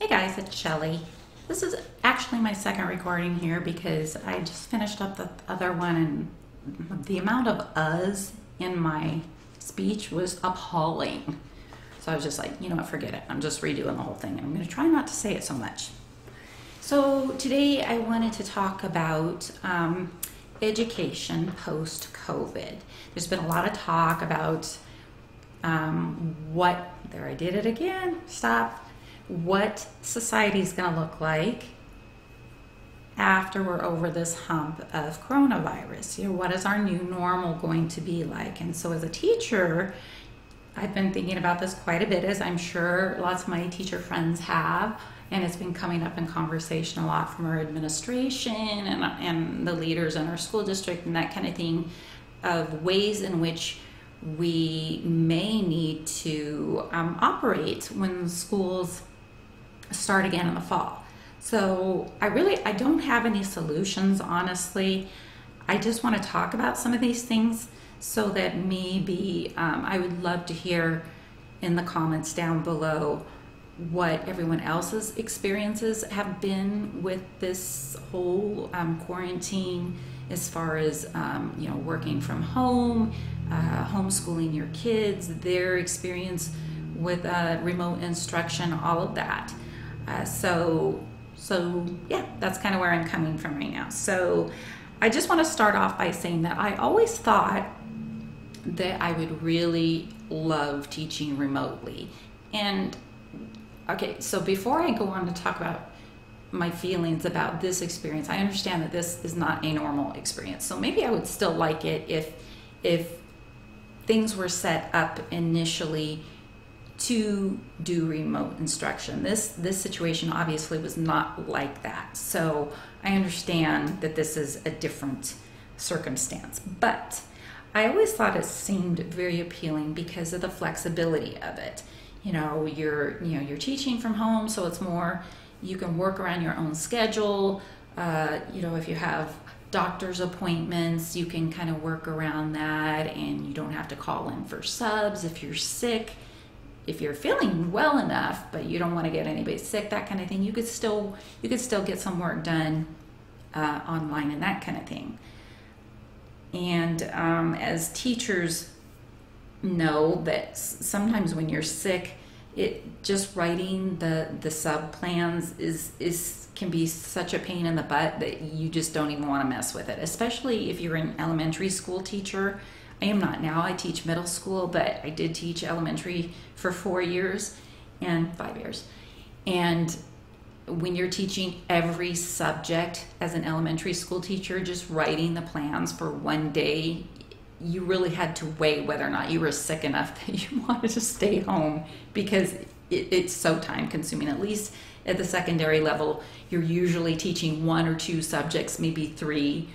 Hey guys, it's Shelly. This is actually my second recording here because I just finished up the other one and the amount of uhs in my speech was appalling. So I was just like, you know what, forget it. I'm just redoing the whole thing. I'm going to try not to say it so much. So today I wanted to talk about education post-COVID. There's been a lot of talk about what society is going to look like after we're over this hump of coronavirus. You know, what is our new normal going to be like? And so as a teacher, I've been thinking about this quite a bit, as I'm sure lots of my teacher friends have, and it's been coming up in conversation a lot from our administration and the leaders in our school district and that kind of thing, of ways in which we may need to operate when schools start again in the fall. So I don't have any solutions, honestly. I just want to talk about some of these things so that maybe I would love to hear in the comments down below what everyone else's experiences have been with this whole quarantine, as far as working from home, homeschooling your kids, their experience with remote instruction, all of that. So yeah, that's kind of where I'm coming from right now. So I just want to start off by saying that I always thought that I would really love teaching remotely. And okay, so before I go on to talk about my feelings about this experience, I understand that this is not a normal experience. So maybe I would still like it if things were set up initially to do remote instruction. This situation obviously was not like that. So I understand that this is a different circumstance, but I always thought it seemed very appealing because of the flexibility of it. You're teaching from home, so it's more, you can work around your own schedule. If you have doctor's appointments, you can kind of work around that, and you don't have to call in for subs if you're sick. If you're feeling well enough, but you don't want to get anybody sick, that kind of thing, you could still get some work done online and that kind of thing. And as teachers know, that sometimes when you're sick, it just writing the sub plans can be such a pain in the butt that you just don't even want to mess with it, especially if you're an elementary school teacher. I am not now. I teach middle school, but I did teach elementary for 4 years and 5 years. And when you're teaching every subject as an elementary school teacher, just writing the plans for one day, you really had to weigh whether or not you were sick enough that you wanted to stay home, because it's so time consuming. At least at the secondary level, you're usually teaching 1 or 2 subjects, maybe 3,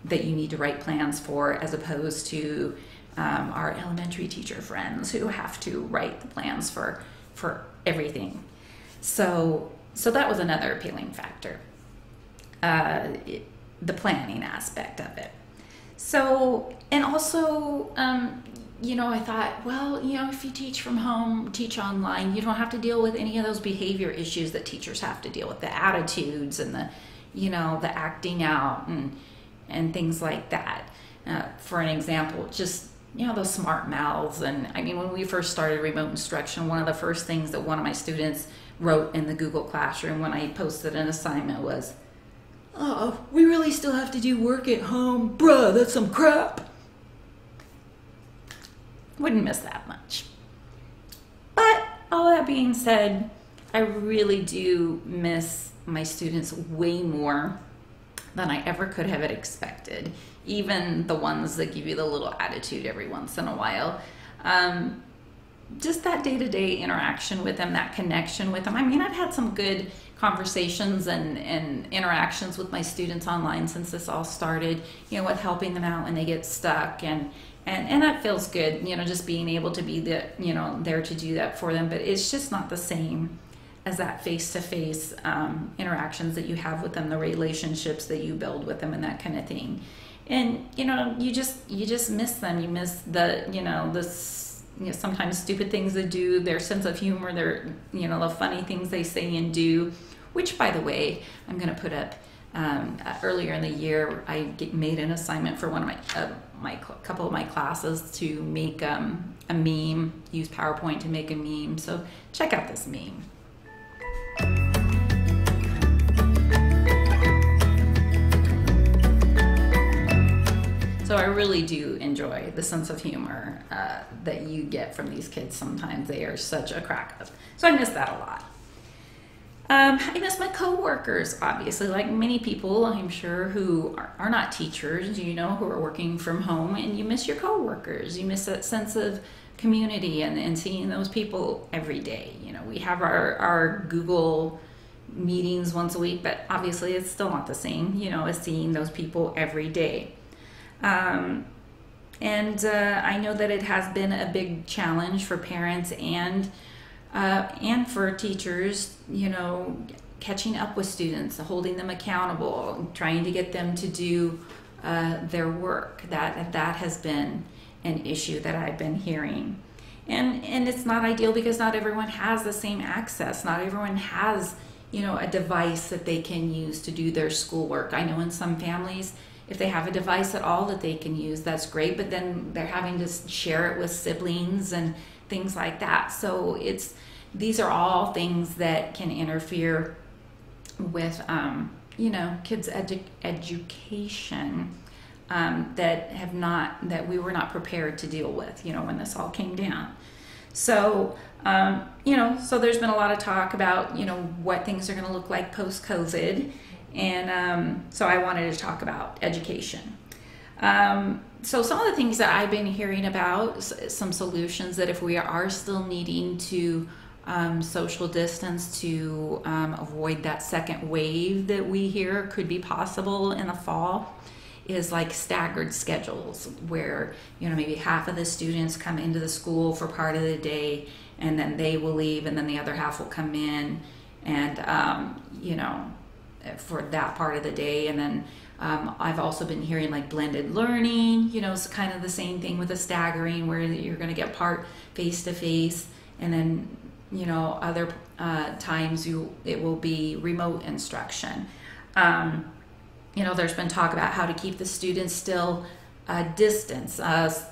that you need to write plans for, as opposed to our elementary teacher friends who have to write the plans for everything. So that was another appealing factor, the planning aspect of it. So, and also, I thought, well, if you teach from home, teach online, you don't have to deal with any of those behavior issues that teachers have to deal with, the attitudes and the acting out and things like that. For an example, just, those smart mouths. And I mean, when we first started remote instruction, one of the first things that one of my students wrote in the Google Classroom when I posted an assignment was, "Oh, we really still have to do work at home? Bruh, that's some crap." Wouldn't miss that much. But all that being said, I really do miss my students way more than I ever could have expected. Even the ones that give you the little attitude every once in a while. Just that day-to-day interaction with them, that connection with them. I mean, I've had some good conversations and interactions with my students online since this all started, with helping them out when they get stuck, and that feels good, just being able to be there to do that for them. But it's just not the same as that face-to-face interactions that you have with them, the relationships that you build with them, and that kind of thing. And you just miss them. You miss the sometimes stupid things they do, their sense of humor, their, the funny things they say and do, which, by the way, I'm going to put up. Earlier in the year, I made an assignment for one of my couple of my classes to make a meme, use PowerPoint to make a meme. So check out this meme. So I really do enjoy the sense of humor that you get from these kids. Sometimes they are such a crack up. So I miss that a lot. I miss my coworkers, obviously, like many people, I'm sure, who are not teachers, who are working from home, and you miss your coworkers. You miss that sense of community and seeing those people every day. We have our Google meetings once a week, but obviously it's still not the same, as seeing those people every day. I know that it has been a big challenge for parents and for teachers, catching up with students, holding them accountable, trying to get them to do their work. That has been an issue that I've been hearing. And it's not ideal because not everyone has the same access. Not everyone has, a device that they can use to do their schoolwork. I know in some families, if they have a device at all that they can use, that's great, but then they're having to share it with siblings and things like that. So these are all things that can interfere with, kids' education that we were not prepared to deal with, when this all came down. So, so there's been a lot of talk about, what things are going to look like post-COVID. And so I wanted to talk about education. So some of the things that I've been hearing about, some solutions that if we are still needing to social distance to avoid that second wave that we hear could be possible in the fall, is like staggered schedules where, maybe half of the students come into the school for part of the day and then they will leave and then the other half will come in and, for that part of the day. And then I've also been hearing like blended learning, it's kind of the same thing with the staggering where you're going to get part face-to-face and then, other times it will be remote instruction. There's been talk about how to keep the students still distance,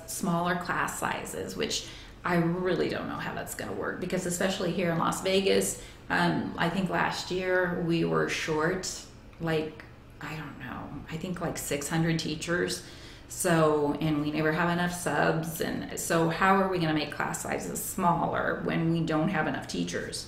smaller class sizes, which I really don't know how that's going to work because especially here in Las Vegas, I think last year we were short, I think 600 teachers. So, and we never have enough subs. And so how are we going to make class sizes smaller when we don't have enough teachers?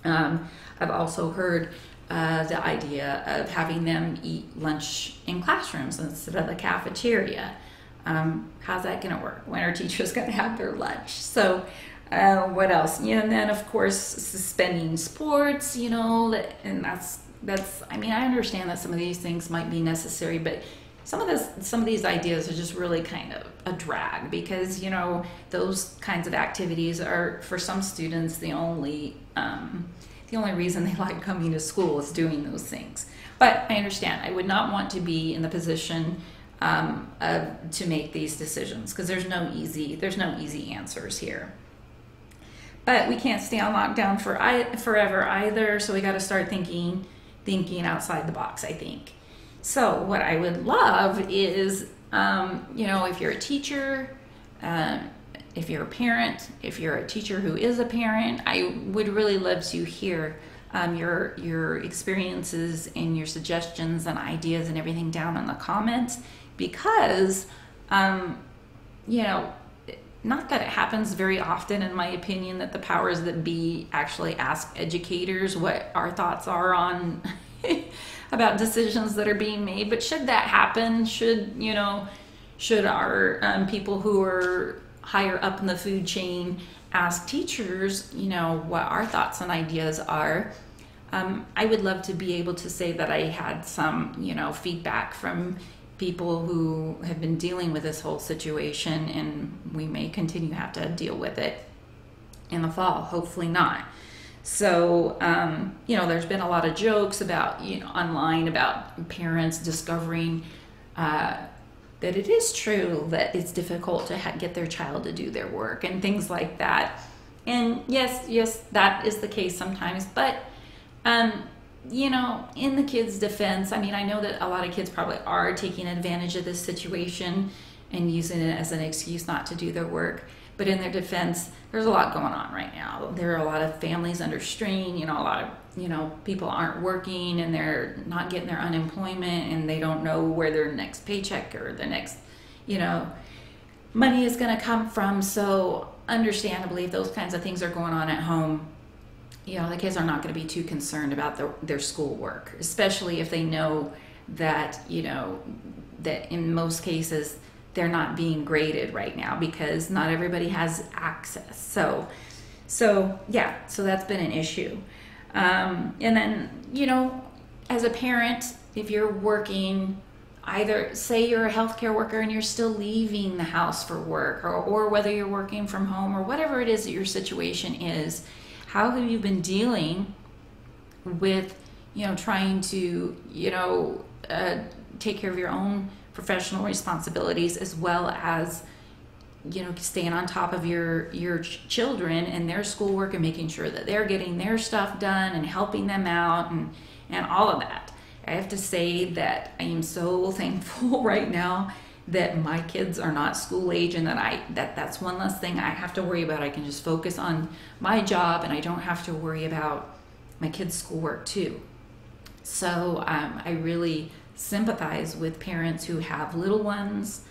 I've also heard the idea of having them eat lunch in classrooms instead of the cafeteria. How's that going to work? When are teachers going to have their lunch? So, what else? And then of course suspending sports. And that's. I understand that some of these things might be necessary, but some of these ideas are just really kind of a drag because those kinds of activities are for some students the only reason they like coming to school is doing those things. But I understand. I would not want to be in the position to make these decisions because there's no easy answers here. But we can't stay on lockdown forever either, so we got to start thinking outside the box, I think. So what I would love is, if you're a teacher, if you're a parent, if you're a teacher who is a parent, I would really love to hear your experiences and your suggestions and ideas and everything down in the comments because, not that it happens very often, in my opinion, that the powers that be actually ask educators what our thoughts are on about decisions that are being made. But should that happen, should our people who are higher up in the food chain ask teachers, what our thoughts and ideas are, I would love to be able to say that I had some, feedback from people who have been dealing with this whole situation, and we may continue to have to deal with it in the fall, hopefully not. So, there's been a lot of jokes about, online about parents discovering that it is true that it's difficult to get their child to do their work and things like that. And yes, that is the case sometimes, but in the kids' defense, I mean, I know that a lot of kids probably are taking advantage of this situation and using it as an excuse not to do their work. But in their defense, there's a lot going on right now. There are a lot of families under strain. A lot of, people aren't working and they're not getting their unemployment and they don't know where their next paycheck or the next, money is going to come from. So understandably, if those kinds of things are going on at home, the kids are not going to be too concerned about their schoolwork, especially if they know that, that in most cases they're not being graded right now because not everybody has access. So that's been an issue. And then, as a parent, if you're working, either say you're a healthcare worker and you're still leaving the house for work, or whether you're working from home or whatever it is that your situation is, how have you been dealing with, trying to, take care of your own professional responsibilities as well as, staying on top of your children and their schoolwork and making sure that they're getting their stuff done and helping them out and all of that. I have to say that I am so thankful right now that my kids are not school age and that's one less thing I have to worry about. I can just focus on my job and I don't have to worry about my kids' schoolwork too. So I really sympathize with parents who have little ones.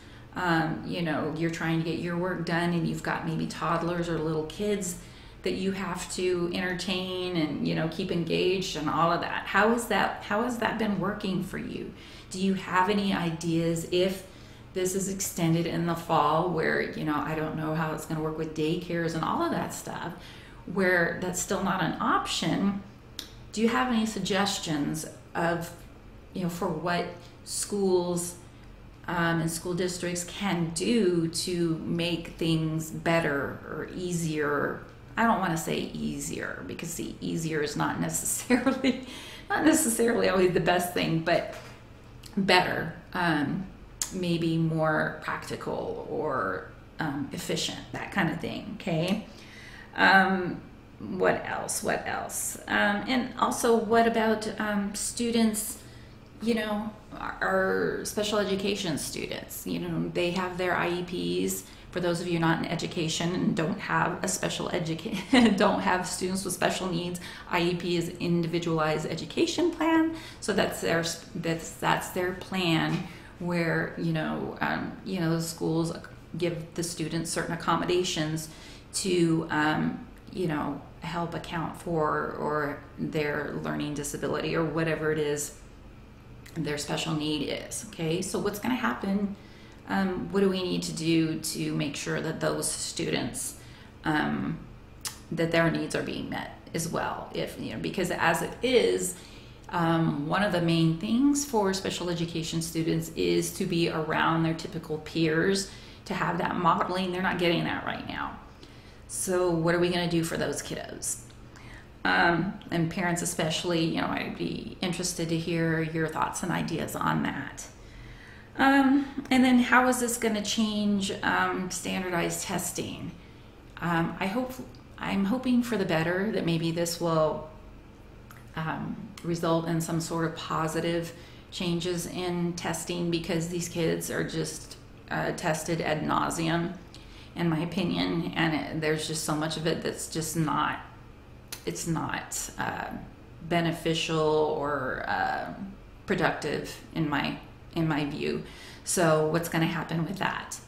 You're trying to get your work done and you've got maybe toddlers or little kids that you have to entertain and keep engaged and all of that. How has that been working for you? Do you have any ideas if this is extended in the fall where I don't know how it's going to work with daycares and all of that stuff, where that's still not an option? Do you have any suggestions of for what schools and school districts can do to make things better or easier? I don't want to say easier because the easier is not necessarily always the best thing, but better, maybe more practical or efficient, that kind of thing. Okay. What else? And also, what about students? Our special education students, they have their IEPs. For those of you not in education and don't have don't have students with special needs, IEP is individualized education plan. So that's their plan where the schools give the students certain accommodations to help account for or their learning disability or whatever it is their special need is. Okay, so what's going to happen? What do we need to do to make sure that those students, that their needs are being met as well? Because as it is, one of the main things for special education students is to be around their typical peers, to have that modeling. They're not getting that right now. So what are we going to do for those kiddos? And parents especially, I'd be interested to hear your thoughts and ideas on that. And then how is this going to change standardized testing? I'm hoping for the better, that maybe this will result in some sort of positive changes in testing, because these kids are just tested ad nauseum, in my opinion, and there's just so much of it that's just not beneficial or productive in my view. So what's going to happen with that?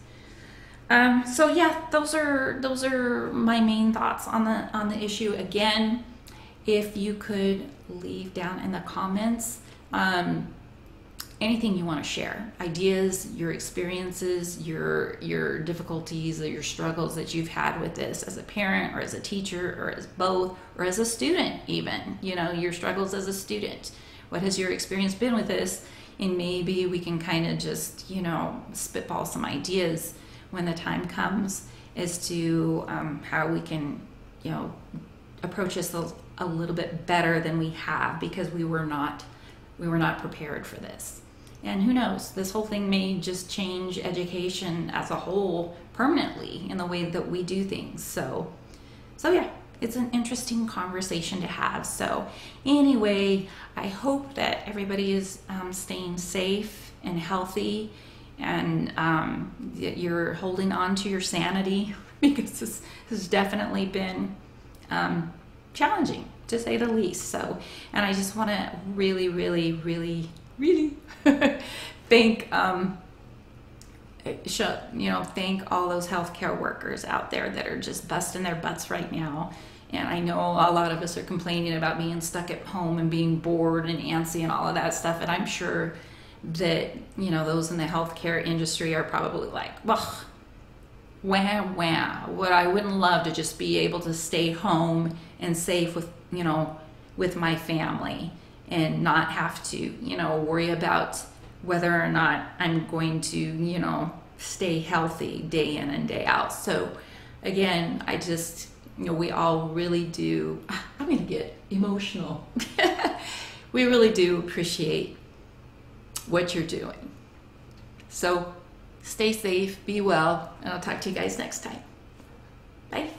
So yeah, those are my main thoughts on the issue. Again, if you could leave down in the comments anything you want to share, ideas, your experiences, your difficulties, or your struggles that you've had with this as a parent or as a teacher or as both, or as a student even, your struggles as a student. What has your experience been with this? And maybe we can kind of just, spitball some ideas when the time comes as to how we can, approach this a little bit better than we have, because we were not prepared for this. And who knows, this whole thing may just change education as a whole permanently in the way that we do things. So yeah, it's an interesting conversation to have. So anyway, I hope that everybody is staying safe and healthy, and that you're holding on to your sanity, because this has definitely been challenging, to say the least. So, and I just want to really, really, really, really thank thank all those healthcare workers out there that are just busting their butts right now. And I know a lot of us are complaining about being stuck at home and being bored and antsy and all of that stuff. And I'm sure that, those in the healthcare industry are probably like, ugh, wah. I wouldn't love to just be able to stay home and safe with my family, and not have to, worry about whether or not I'm going to, stay healthy day in and day out. So again, I just, we all really do, I'm going to get emotional. We really do appreciate what you're doing. So stay safe, be well, and I'll talk to you guys next time. Bye.